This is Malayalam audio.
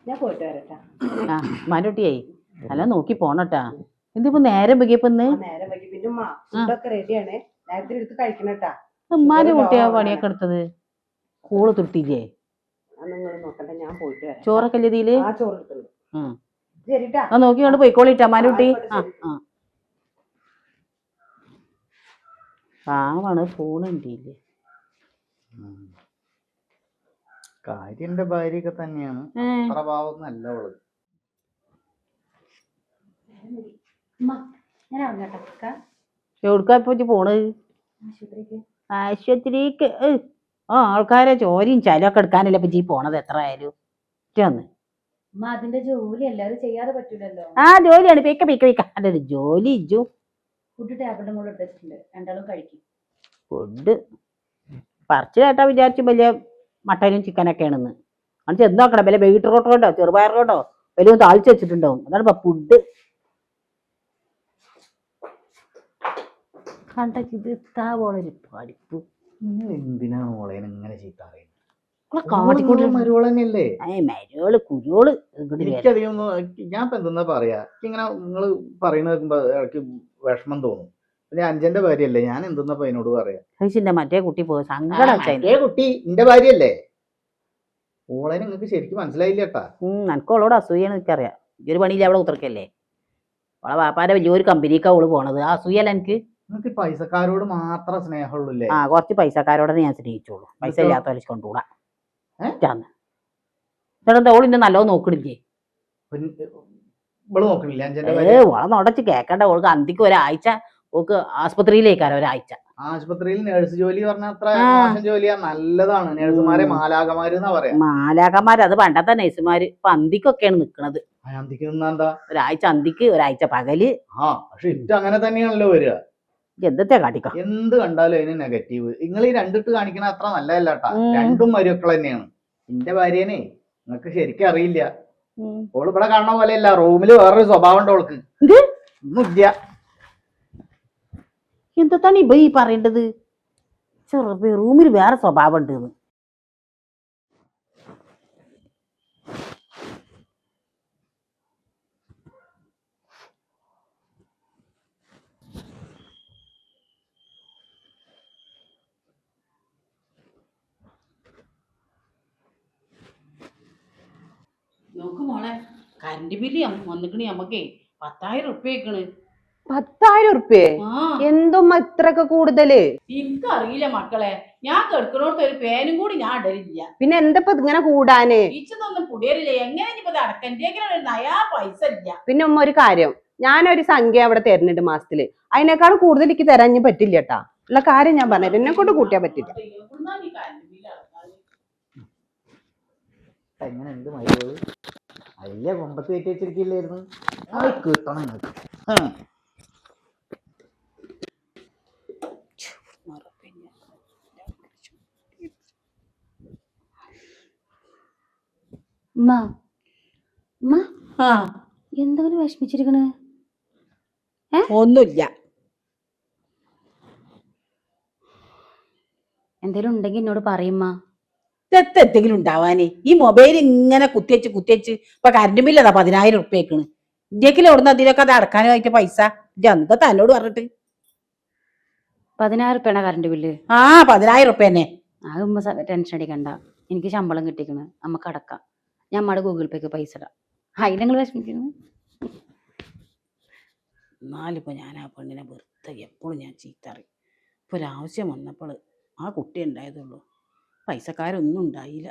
ഞാൻ പോയിട്ട് വരട്ടാ. ആ മാനൂട്ടിയായി നല്ല നോക്കി പോണട്ടാ. എന്തിപ്പോ നേരം വൈകിയപ്പോ നേരം വൈകി. പിന്നെ ഫുഡൊക്കെ റെഡിയാണ്, നേരത്തിന് എടുത്ത് കഴിക്കണട്ടാ. ഉമ്മാന്റെ കുട്ടിയാ പണിയൊക്കെ എടുത്തത്. കൂള് തുട്ടില്ലേ? നിങ്ങൾ നോക്കട്ടെ, ഞാൻ പോയിട്ട് വരാം. ചോറൊക്കെ ഇല്ലേ? ആ ചോറ് എടുത്തുള്ളൂ. ശരിട്ടാ, നോക്കിക്കൊണ്ട് പോയിക്കോളിട്ടാ മാനൂട്ടി. പാവാണ് ഫോണുണ്ടില്ലേ. കാര്യന്റെ ഭാര്യയൊക്കെ തന്നെയാണ്, അത്ര പാവൊന്നല്ല അവള്. എവിടുക്കാ ഇപ്പൊ പോണത്? ആശുപത്രിക്ക്. ആൾക്കാരെ ചോരയും ചലൊക്കെ എടുക്കാനല്ലേ ഇപ്പൊ ജി പോണത്. എത്ര ആയാലും അതിന്റെ ജോലി എല്ലാരും ചെയ്യാതെ പറ്റൂലല്ലോ. ആ ജോലിയാണ്. പിക്ക പിക്ക പിക്ക അതൊരു ജോലി. ഇജു ഫുഡ് ടേബിളിന്റെ മുകളിൽ ഇട്ടിട്ടുണ്ട്, രണ്ടാളും കഴിക്കും. ഫുഡ് പറിച്ചു കേട്ടാ വിചാരിച്ചു വലിയ മട്ടനും ചിക്കനൊക്കെയാണെന്ന്. അത് ചെന്ന് നോക്കണം. വല്ല ബീട്രൂട്ട് കൊണ്ടോ ചെറുപയർ കൊണ്ടോ വലിയ താളിച്ച് വെച്ചിട്ടുണ്ടാവും. അതാണ് ഇപ്പൊ ഫുഡ്. കണ്ട ഇത് ഇത്താ പോണൊരു പഠിപ്പ്. എന്തിനാണ് മോളെ ഇങ്ങനെ ചീത്ത അറിയുന്നത്? മരോള് കുരോള്. എനിക്കധികം ഞാൻ ഇപ്പൊ എന്തെന്നാ പറയാ, ഇങ്ങനെ നിങ്ങള് പറയുന്നത് കേൾക്കുമ്പോ ഇടയ്ക്ക് വിഷമം തോന്നും. പിന്നെ അഞ്ചന്റെ ഭാര്യയല്ലേ, ഞാൻ എന്തെന്നാ അതിനോട് പറയാ. മറ്റേ കുട്ടി പോയി സങ്കടം. കുട്ടി എന്റെ ഭാര്യയല്ലേ? ഓളെ നിങ്ങക്ക് ശരിക്കും മനസ്സിലായില്ല കേട്ടാ. എനിക്ക് അവളോട് അസൂയാണ്. എനിക്കറിയാം. ഈ ഒരു പണിയില്ല അവിടെ ഉത്തർക്കല്ലേ. അവളെ വാപ്പാന്റെ വലിയൊരു കമ്പനിക്കാ അവള് പോണത്. ആ അസൂയല്ല എനിക്ക്. നിങ്ങൾക്ക് പൈസക്കാരോട് മാത്രം സ്നേഹമുള്ളൂ. ആ കുറച്ച് പൈസക്കാരോടെ ഞാൻ സ്നേഹിച്ചോളൂ. പൈസ ഇല്ലാത്തവരെ കൊണ്ടുകൂടാ. ഓളിന്നെ നല്ലോണം നോക്കണില്ലേ? ഓളെ നോടച്ച് കേക്കണ്ട. ഓൾക്ക് അന്തിക്ക് ഒരാഴ്ച ഓക്ക് ആസ്പത്രിയിലേക്കാരോ. ഒരാഴ്ച ആശുപത്രിയിൽ നേഴ്സ് ജോലി പറഞ്ഞ അത്ര മോശം ജോലിയാ. നല്ലതാണ്. നേഴ്സുമാരെ മാലാകമാര് എന്നാ പറയാ. മാലാകമാര് അത് പണ്ടത്തെ നേഴ്സുമാര്. ഇപ്പൊ അന്തിക്കൊക്കെയാണ് നിക്കണത്. അന്തിക്ക് നിന്നാ ഒരാഴ്ച അന്തിക്ക്, ഒരാഴ്ച പകല്. പക്ഷെ ഇത് അങ്ങനെ തന്നെയാണല്ലോ വരിക. എന്തൊക്കെ കാട്ടിക്കോ. എന്ത് കണ്ടാലും അതിന് നെഗറ്റീവ്. നിങ്ങൾ ഈ രണ്ടിട്ട് കാണിക്കണ അത്ര നല്ലതല്ല കേട്ടാ. രണ്ടും മരുമക്കൾ തന്നെയാണ്. എന്റെ ഭാര്യനെ നിങ്ങക്ക് ശരിക്കും അറിയില്ല. ഓള് ഇവിടെ കാണുന്ന പോലെയല്ല. റൂമില് വേറൊരു സ്വഭാവം ഉണ്ട് ഓൾക്ക്. ഒന്നുമില്ല. എന്താണ് ഇപ്പൊ ഈ പറയേണ്ടത്? റൂമിൽ വേറെ സ്വഭാവം ഉണ്ട്. നോക്ക് മോളെ, കറണ്ട് ബില്ല് വന്നിക്കണേ. നമ്മക്കേ 10,000 ഉറുപ്പ്യ. 10,000 ഉറുപ്പ്യ? എന്തും ഇത്രയൊക്കെ കൂടുതല്? എനിക്കറിയില്ല മക്കളെ. ഞാൻ കെടുക്കണോടത്ത് ഒരു പേനും കൂടി ഞാൻ ഇടലില്ല. പിന്നെ എന്താ ഇങ്ങനെ കൂടാന്? ഇച്ചൊന്നും പുടിയറില്ല. എങ്ങനെ അടക്കൻ്റെ നയാ പൈസ ഇല്ല. പിന്നെ ഉമ്മ ഒരു കാര്യം, ഞാനൊരു സംഖ്യ അവിടെ തരുന്നുണ്ട് മാസത്തില്. അതിനേക്കാൾ കൂടുതൽ എനിക്ക് തരാൻ പറ്റില്ല കേട്ടാ. ഉള്ള കാര്യം ഞാൻ പറഞ്ഞു, എന്നെ കൊണ്ട് കൂട്ടിയാ പറ്റില്ല. എങ്ങനെ എന്ത് മരുകള് അല്ല കൊമ്പത്ത് കയറ്റി വെച്ചിരിക്കില്ലായിരുന്നു. കിട്ടണം. എന്തെങ്കിലും വിഷമിച്ചിരിക്കണ്? ഒന്നുമില്ല. എന്തേലും ഉണ്ടെങ്കിൽ എന്നോട് പറയുമ്മ. എന്തെങ്കിലും ഉണ്ടാവാനേ. ഈ മൊബൈൽ ഇങ്ങനെ കുത്തിവെച്ച് ഇപ്പൊ കറണ്ട് ബില്ല് അതാ 10,000 ഉറുപ്പ്യക്കണ്. ഇന്ത്യക്കിൽ ഓടുന്ന അതിലൊക്കെ അത് അടക്കാനായിട്ട് പൈസ അന്നത്തെ തന്നോട് പറഞ്ഞിട്ട്. 10,000 ഉറുപ്പ്യാണ് കറണ്ട് ബില്ല്? 10,000 ഉറുപ്പ്യ തന്നെ. ആ ഉമ്മ ടെൻഷൻ അടിക്കണ്ട. എനിക്ക് ശമ്പളം കിട്ടിക്കണ്, നമുക്ക് അടക്കാം. ഞാൻ നമ്മുടെ ഗൂഗിൾ പേക്ക് പൈസ ഇടാം. നിങ്ങൾ വിഷമിക്കുന്നു. എന്നാലിപ്പോ ഞാൻ ആ പെണ്ണിനെ വെറുതെ എപ്പോഴും ഞാൻ ചീത്തറി. ഇപ്പൊ ഒരാവശ്യം വന്നപ്പോൾ ആ കുട്ടി ഉണ്ടായതുള്ളൂ. പൈസക്കാരൊന്നും ഉണ്ടായില്ല.